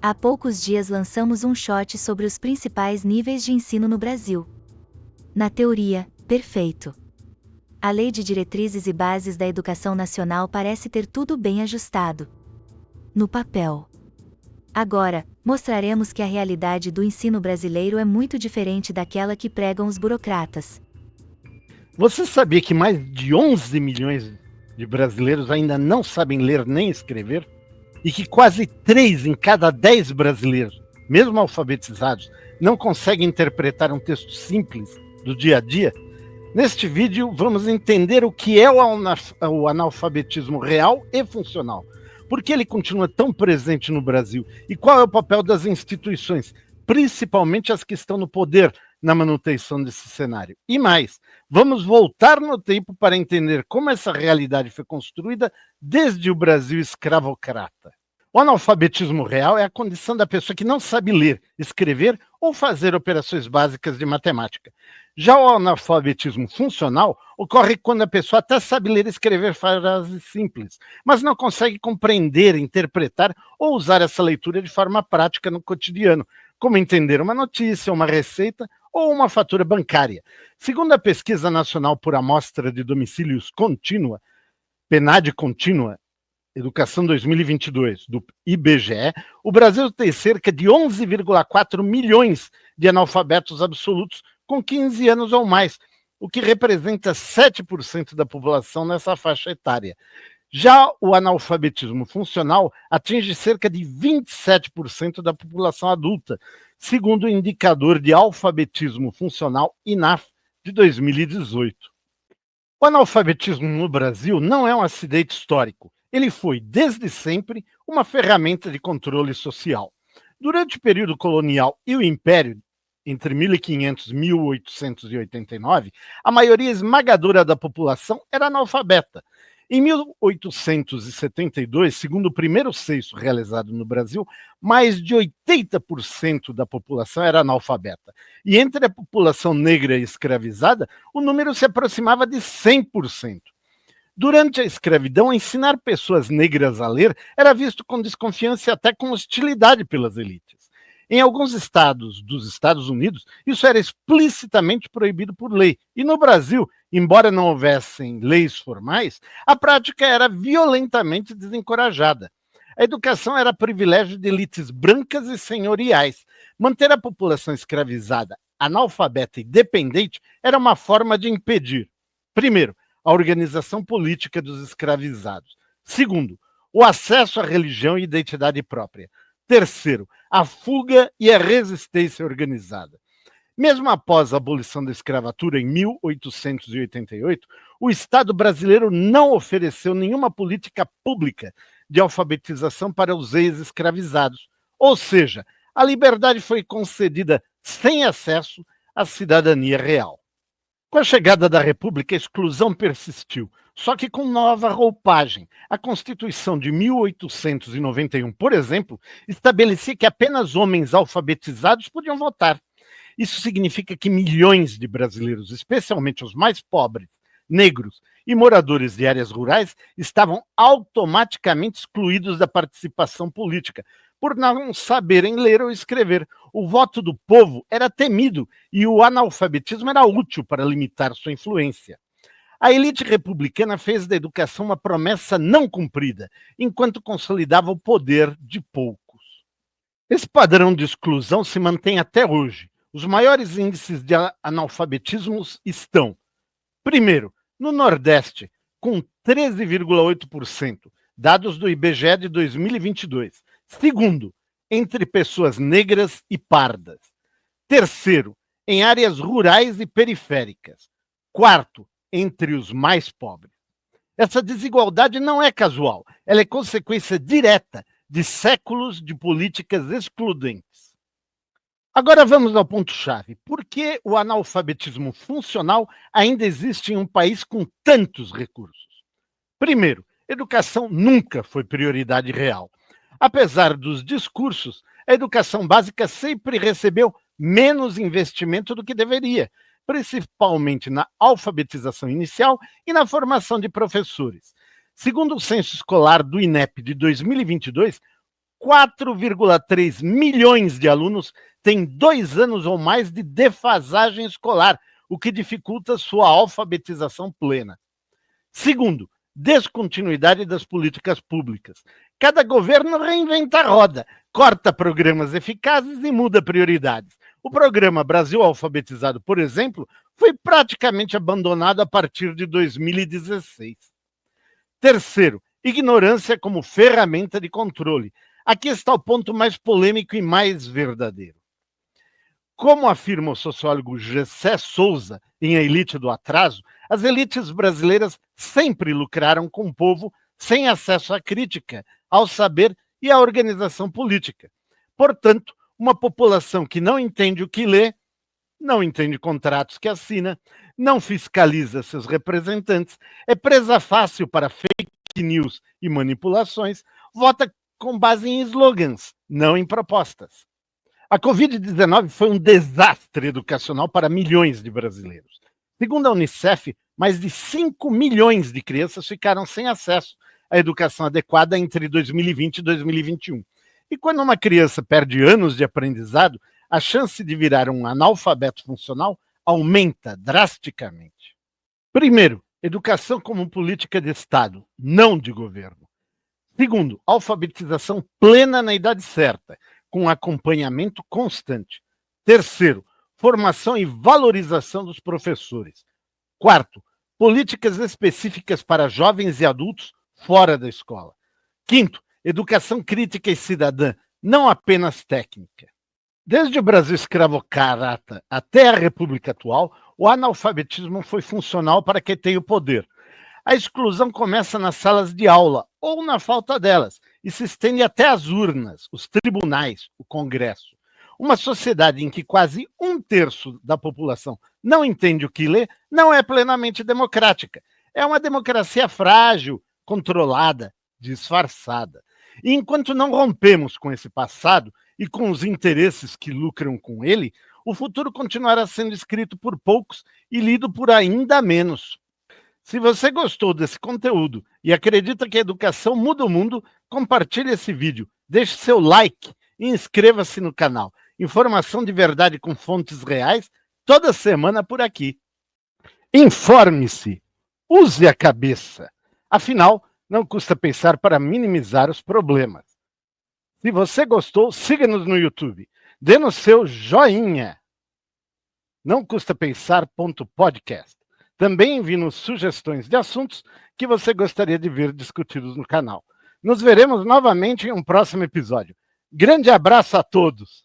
Há poucos dias lançamos um short sobre os principais níveis de ensino no Brasil. Na teoria, perfeito. A Lei de Diretrizes e Bases da Educação Nacional parece ter tudo bem ajustado. No papel. Agora, mostraremos que a realidade do ensino brasileiro é muito diferente daquela que pregam os burocratas. Você sabia que mais de 11 milhões de brasileiros ainda não sabem ler nem escrever? E que quase 3 em cada 10 brasileiros, mesmo alfabetizados, não conseguem interpretar um texto simples do dia a dia? Neste vídeo, vamos entender o que é o analfabetismo real e funcional. Por que ele continua tão presente no Brasil? E qual é o papel das instituições, principalmente as que estão no poder, na manutenção desse cenário? E mais, vamos voltar no tempo para entender como essa realidade foi construída desde o Brasil escravocrata. O analfabetismo real é a condição da pessoa que não sabe ler, escrever ou fazer operações básicas de matemática. Já o analfabetismo funcional ocorre quando a pessoa até sabe ler e escrever frases simples, mas não consegue compreender, interpretar ou usar essa leitura de forma prática no cotidiano, como entender uma notícia, uma receita ou uma fatura bancária. Segundo a Pesquisa Nacional por Amostra de Domicílios Contínua, PNAD Contínua, Educação 2022, do IBGE, o Brasil tem cerca de 11,4 milhões de analfabetos absolutos com 15 anos ou mais, o que representa 7% da população nessa faixa etária. Já o analfabetismo funcional atinge cerca de 27% da população adulta, segundo o indicador de alfabetismo funcional INAF de 2018. O analfabetismo no Brasil não é um acidente histórico. Ele foi, desde sempre, uma ferramenta de controle social. Durante o período colonial e o Império, entre 1500 e 1889, a maioria esmagadora da população era analfabeta. Em 1872, segundo o primeiro censo realizado no Brasil, mais de 80% da população era analfabeta. E entre a população negra e escravizada, o número se aproximava de 100%. Durante a escravidão, ensinar pessoas negras a ler era visto com desconfiança e até com hostilidade pelas elites. Em alguns estados dos Estados Unidos, isso era explicitamente proibido por lei. E no Brasil, embora não houvessem leis formais, a prática era violentamente desencorajada. A educação era privilégio de elites brancas e senhoriais. Manter a população escravizada, analfabeta e dependente era uma forma de impedir, primeiro, a organização política dos escravizados. Segundo, o acesso à religião e identidade própria. Terceiro, a fuga e a resistência organizada. Mesmo após a abolição da escravatura em 1888, o Estado brasileiro não ofereceu nenhuma política pública de alfabetização para os ex-escravizados. Ou seja, a liberdade foi concedida sem acesso à cidadania real. Com a chegada da República, a exclusão persistiu, só que com nova roupagem. A Constituição de 1891, por exemplo, estabelecia que apenas homens alfabetizados podiam votar. Isso significa que milhões de brasileiros, especialmente os mais pobres, negros e moradores de áreas rurais, estavam automaticamente excluídos da participação política, por não saberem ler ou escrever. O voto do povo era temido e o analfabetismo era útil para limitar sua influência. A elite republicana fez da educação uma promessa não cumprida, enquanto consolidava o poder de poucos. Esse padrão de exclusão se mantém até hoje. Os maiores índices de analfabetismo estão, primeiro, no Nordeste, com 13,8%, dados do IBGE de 2022. Segundo, entre pessoas negras e pardas. Terceiro, em áreas rurais e periféricas. Quarto, entre os mais pobres. Essa desigualdade não é casual, ela é consequência direta de séculos de políticas excludentes. Agora vamos ao ponto-chave. Por que o analfabetismo funcional ainda existe em um país com tantos recursos? Primeiro, educação nunca foi prioridade real. Apesar dos discursos, a educação básica sempre recebeu menos investimento do que deveria, principalmente na alfabetização inicial e na formação de professores. Segundo o Censo Escolar do INEP de 2022, 4,3 milhões de alunos têm 2 anos ou mais de defasagem escolar, o que dificulta sua alfabetização plena. Segundo, descontinuidade das políticas públicas. Cada governo reinventa a roda, corta programas eficazes e muda prioridades. O programa Brasil Alfabetizado, por exemplo, foi praticamente abandonado a partir de 2016. Terceiro, ignorância como ferramenta de controle. Aqui está o ponto mais polêmico e mais verdadeiro. Como afirma o sociólogo Gessé Souza em A Elite do Atraso, as elites brasileiras sempre lucraram com o povo sem acesso à crítica, ao saber e à organização política. Portanto, uma população que não entende o que lê, não entende contratos que assina, não fiscaliza seus representantes, é presa fácil para fake news e manipulações, vota com base em slogans, não em propostas. A Covid-19 foi um desastre educacional para milhões de brasileiros. Segundo a Unicef, mais de 5 milhões de crianças ficaram sem acesso à educação adequada entre 2020 e 2021. E quando uma criança perde anos de aprendizado, a chance de virar um analfabeto funcional aumenta drasticamente. Primeiro, educação como política de Estado, não de governo. Segundo, alfabetização plena na idade certa, com acompanhamento constante. Terceiro, formação e valorização dos professores. Quarto, políticas específicas para jovens e adultos fora da escola. Quinto, educação crítica e cidadã, não apenas técnica. Desde o Brasil escravocrata até a República atual, o analfabetismo foi funcional para quem tem o poder. A exclusão começa nas salas de aula ou na falta delas e se estende até as urnas, os tribunais, o Congresso. Uma sociedade em que quase 1/3 da população não entende o que lê não é plenamente democrática. É uma democracia frágil, controlada, disfarçada. E enquanto não rompemos com esse passado e com os interesses que lucram com ele, o futuro continuará sendo escrito por poucos e lido por ainda menos. Se você gostou desse conteúdo e acredita que a educação muda o mundo, compartilhe esse vídeo, deixe seu like e inscreva-se no canal. Informação de verdade com fontes reais, toda semana por aqui. Informe-se, use a cabeça. Afinal, não custa pensar para minimizar os problemas. Se você gostou, siga-nos no YouTube. Dê no seu joinha. Não custa pensar.podcast. Também envie-nos sugestões de assuntos que você gostaria de ver discutidos no canal. Nos veremos novamente em um próximo episódio. Grande abraço a todos!